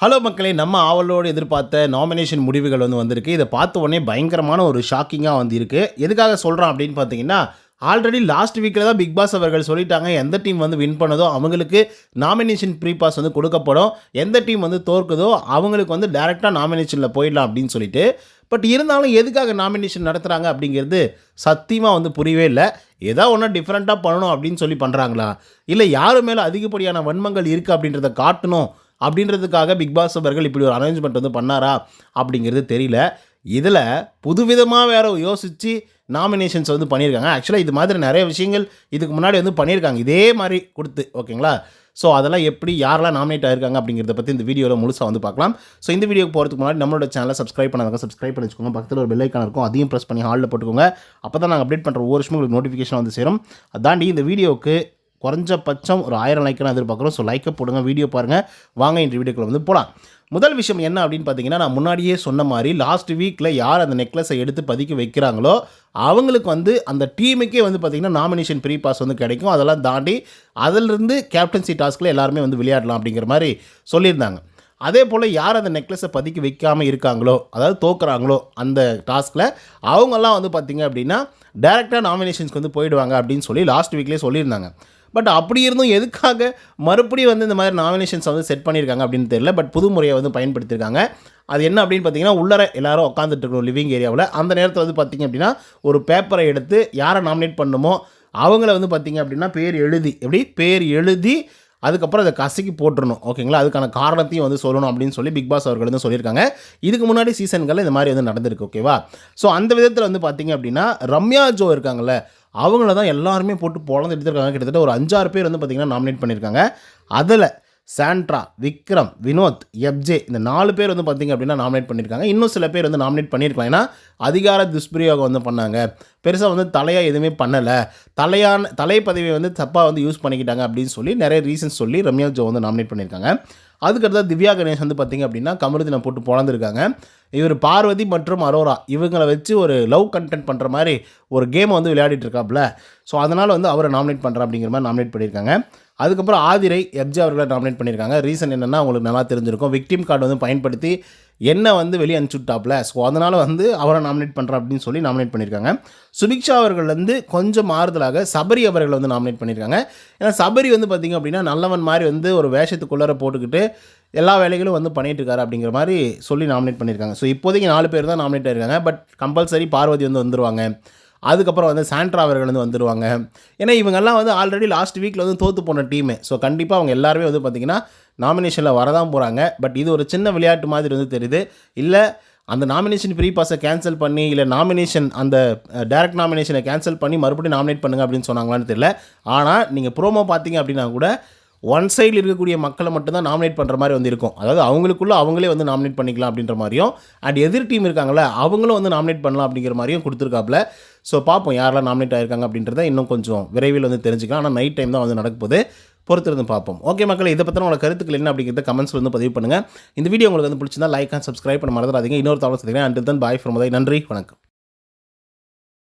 Hello மக்களே, நம்ம ஆவலோடு எதிர்பார்த்த நாமினேஷன் முடிவுகள் வந்திருக்கு. இதை பார்த்த உடனே பயங்கரமான ஒரு ஷாக்கிங்காக இருக்கு. எதுக்காக சொல்கிறோம் அப்படின்னு பார்த்தீங்கன்னா, ஆல்ரெடி லாஸ்ட் வீக்கில் தான் பிக் பாஸ் அவர்கள் சொல்லிட்டாங்க, எந்த டீம் வின் பண்ணதோ அவங்களுக்கு நாமினேஷன் ப்ரீ பாஸ் கொடுக்கப்படும், எந்த டீம் தோற்குதோ அவங்களுக்கு டேரெக்டாக நாமினேஷனில் போயிடலாம் அப்படின்னு சொல்லிட்டு. பட் இருந்தாலும் எதுக்காக நாமினேஷன் நடத்துகிறாங்க அப்படிங்கிறது சத்தியமாக புரியவே இல்லை. ஏதாவது ஒன்று டிஃப்ரெண்ட்டாக பண்ணணும் அப்படின்னு சொல்லி பண்ணுறாங்களா, இல்லை யார் மேலே அதிகப்படியான வன்மங்கள் இருக்குது அப்படின்றத காட்டணும் அப்படின்றதுக்காக பிக் பாஸ் அவர்கள் இப்படி ஒரு அரேஞ்ச்மெண்ட் பண்ணாரா அப்படிங்கிறது தெரியல. இதில் புதுவிதமாக வேறு யோசித்து நாமினேஷன்ஸ் பண்ணியிருக்காங்க. ஆக்சுவலாக இது மாதிரி நிறைய விஷயங்கள் இதுக்கு முன்னாடி பண்ணியிருக்காங்க, இதே மாதிரி கொடுத்து. ஓகேங்களா? ஸோ அதெல்லாம் எப்படி யாரெல்லாம் நாமினேட் ஆகிருக்காங்க அப்படிங்கிறத பற்றி இந்த வீடியோவில் முழுசாக பார்க்கலாம். ஸோ இந்த வீடியோக்கு போகிறதுக்கு முன்னாடி நம்மளோட சேனலை சப்ஸ்கிரைப் பண்ணாங்க, சப்ஸ்கிரைப் பண்ணி வச்சுக்கோங்க. பக்கத்தில் ஒரு பெல் ஐக்கான் இருக்கும், அதையும் ப்ரெஸ் பண்ணி ஹாலில் போட்டுக்கோங்க. அப்போ தான் நாங்கள் அப்டேட் பண்ணுற ஒவ்வொரு விஷயமும் உங்களுக்கு நோட்டிஃபிகேஷன் சேரும். அதாண்டி இந்த வீடியோவுக்கு குறைஞ்சபட்சம் ஒரு 1000 லைக்கெலாம் எதிர்பார்க்குறோம். ஸோ லைக்கை போடுங்க, வீடியோ பாருங்கள். வாங்க இந்த வீடியோக்குள்ள போகலாம். முதல் விஷயம் என்ன அப்படின்னு பார்த்தீங்கன்னா, நான் முன்னாடியே சொன்ன மாதிரி லாஸ்ட் வீக்கில் யார் அந்த நெக்லஸை எடுத்து பதிக்க வைக்கிறாங்களோ அவங்களுக்கு அந்த டீமுக்கே பார்த்திங்கன்னா நாமினேஷன் ப்ரீ பாஸ் கிடைக்கும். அதெல்லாம் தாண்டி அதிலிருந்து கேப்டன்சி டாஸ்கில் எல்லாருமே விளையாடலாம் அப்படிங்கிற மாதிரி சொல்லியிருந்தாங்க. அதே போல் யார் அந்த நெக்லஸை பதிக்க வைக்காமல் இருக்காங்களோ, அதாவது தோக்குறாங்களோ அந்த டாஸ்கில், அவங்கெல்லாம் பார்த்திங்க அப்படின்னா டேரெக்டாக நாமினேஷன்ஸ்க்கு போயிடுவாங்க அப்படின்னு சொல்லி லாஸ்ட் வீக்லேயே சொல்லியிருந்தாங்க. பட் அப்படி இருந்தும் எதுக்காக மறுபடியும் இந்த மாதிரி நாமினேஷன்ஸ் செட் பண்ணியிருக்காங்க அப்படின்னு தெரியல. பட் புது முறையை பயன்படுத்தியிருக்காங்க. அது என்ன அப்படின்னு பார்த்தீங்கன்னா, உள்ளர எல்லாரும் உட்காந்துட்டு இருக்கணும் லிவிங் ஏரியாவில். அந்த நேரத்தில் பார்த்திங்க அப்படின்னா ஒரு பேப்பரை எடுத்து யாரை நாமினேட் பண்ணணுமோ அவங்கள பார்த்திங்க அப்படின்னா பேர் எழுதி அதுக்கப்புறம் அதை கசக்கி போட்டுருணும். ஓகேங்களா? அதுக்கான காரணத்தையும் சொல்லணும் அப்படின்னு சொல்லி பிக் பாஸ் அவர்கள் சொல்லியிருக்காங்க. இதுக்கு முன்னாடி சீசன்களில் இந்த மாதிரி நடந்திருக்கு. ஓகேவா? ஸோ அந்த விதத்தில் பார்த்திங்க அப்படின்னா ரம்யா ஜோ இருக்காங்கல்ல, அவங்கள தான் எல்லாருமே போட்டு பொழந்து எடுத்துருக்காங்க. கிட்டத்தட்ட ஒரு 5-6 பேர் பார்த்திங்கன்னா நாமினேட் பண்ணியிருக்காங்க. அதில் சாண்ட்ரா, விக்ரம், வினோத், எப்ஜே இந்த 4 பேர் பார்த்திங்க அப்படின்னா நாமினேட் பண்ணியிருக்காங்க. இன்னும் சில பேர் நாமினேட் பண்ணியிருக்கலாம். ஏன்னா அதிகார துஷ்பிரயோகம் பண்ணாங்க, பெருசாக தலையாக எதுவுமே பண்ணலை, தலை பதவியை தப்பாக யூஸ் பண்ணிக்கிட்டாங்க அப்படின்னு சொல்லி நிறைய ரீசன்ஸ் சொல்லி ரம்யா ஜோ நாமினேட் பண்ணியிருக்காங்க. அதுக்கடுத்து திவ்யா கணேஷ் பார்த்திங்க அப்படின்னா கமருதினை போட்டு பொழந்துருக்காங்க. இவர் பார்வதி மற்றும் அரோரா இவங்களை வச்சு ஒரு லவ் கண்டென்ட் பண்ணுற மாதிரி ஒரு கேமை விளையாடிட்டு இருக்காப்புல. ஸோ அதனால் அவரை நாமினேட் பண்ணுற அப்படிங்கிற மாதிரி நாமினேட் பண்ணியிருக்காங்க. அதுக்கப்புறம் ஆதிரை, எப்ஜே அவர்களை நாமினேட் பண்ணியிருக்காங்க. ரீசன் என்னென்னா உங்களுக்கு நல்லா தெரிஞ்சிருக்கும், விக்டிம் கார்டு பயன்படுத்தி என்ன வெளியே அனுப்பிச்சுட்டாப்புல. ஸோ அதனால் அவரை நாமினேட் பண்ணுறேன் அப்படின்னு சொல்லி நாமினேட் பண்ணியிருக்காங்க. சுபிக்ஷா அவர்கள் கொஞ்சம் மாறுதலாக சபரி அவர்கள் நாமினேட் பண்ணியிருக்காங்க. ஏன்னா சபரி பார்த்திங்க அப்படின்னா நல்லவன் மாதிரி ஒரு வேஷத்துக்குள்ளார போட்டுக்கிட்டு எல்லா வேலைகளும் பண்ணிட்டு இருக்காரு அப்படிங்கிற மாதிரி சொல்லி நாமினேட் பண்ணியிருக்காங்க. ஸோ இப்போதைக்கு 4 பேர் தான் நாமினேட் ஆகிருக்காங்க. பட் கம்பல்சரி பார்வதி வந்துருவாங்க. அதுக்கப்புறம் சாண்ட்ரா அவர்கள் வந்துடுவாங்க. ஏன்னா இவங்கெல்லாம் ஆல்ரெடி லாஸ்ட் வீக்கில் தோற்று போன டீமு. ஸோ கண்டிப்பாக அவங்க எல்லாருமே பார்த்திங்கன்னா நாமினேஷனில் வரதான் போகிறாங்க. பட் இது ஒரு சின்ன விளையாட்டு மாதிரி தெரியுது. இல்லை அந்த நாமினேஷன் ப்ரீ பாஸை கேன்சல் பண்ணி, இல்லை நாமினேஷன் அந்த டேரக்ட் நாமினேஷனை கேன்சல் பண்ணி மறுபடியும் நாமினேட் பண்ணுங்கள் அப்படின்னு சொன்னாங்களான்னு தெரியல. ஆனால் நீங்கள் ப்ரோமோ பார்த்தீங்க அப்படின்னா கூட ஒன் சைடில் இருக்கக்கூடிய மக்களை மட்டும்தான் நாமினேட் பண்ணுற மாதிரி இருக்கும். அதாவது அவங்களுக்குள்ளே அவங்களே நாமினேட் பண்ணிக்கலாம் அப்படின்ற மாதிரியும், அண்ட் எதிர் டீம் இருக்காங்களே அவங்களும் நாமினேட் பண்ணலாம் அப்படிங்கிற மாதிரியும் கொடுத்துருக்காப்புல. ஸோ பார்ப்போம் யாரெல்லாம் நாமினேட் ஆகிருக்காங்க அப்படின்றத இன்னும் கொஞ்சம் விரைவில் தெரிஞ்சுக்கலாம். ஆனால் நைட் டைம் தான் நடக்க போகுது, பொறுத்திருந்து பார்ப்போம். ஓகே மக்களே, இதை பற்றின உங்களோட கருத்துக்கள் என்ன அப்படிங்கிறத கமெண்ட்ஸில் பதிவு பண்ணுங்கள். இந்த வீடியோ உங்களுக்கு பிடிச்சிருந்தா லைக் அண்ட் சப்ஸ்கிரைப் பண்ண மறந்துடாதீங்க. இன்னொரு தகவல் சந்திக்கிறேன். Until then bye from Uday. நன்றி, வணக்கம்.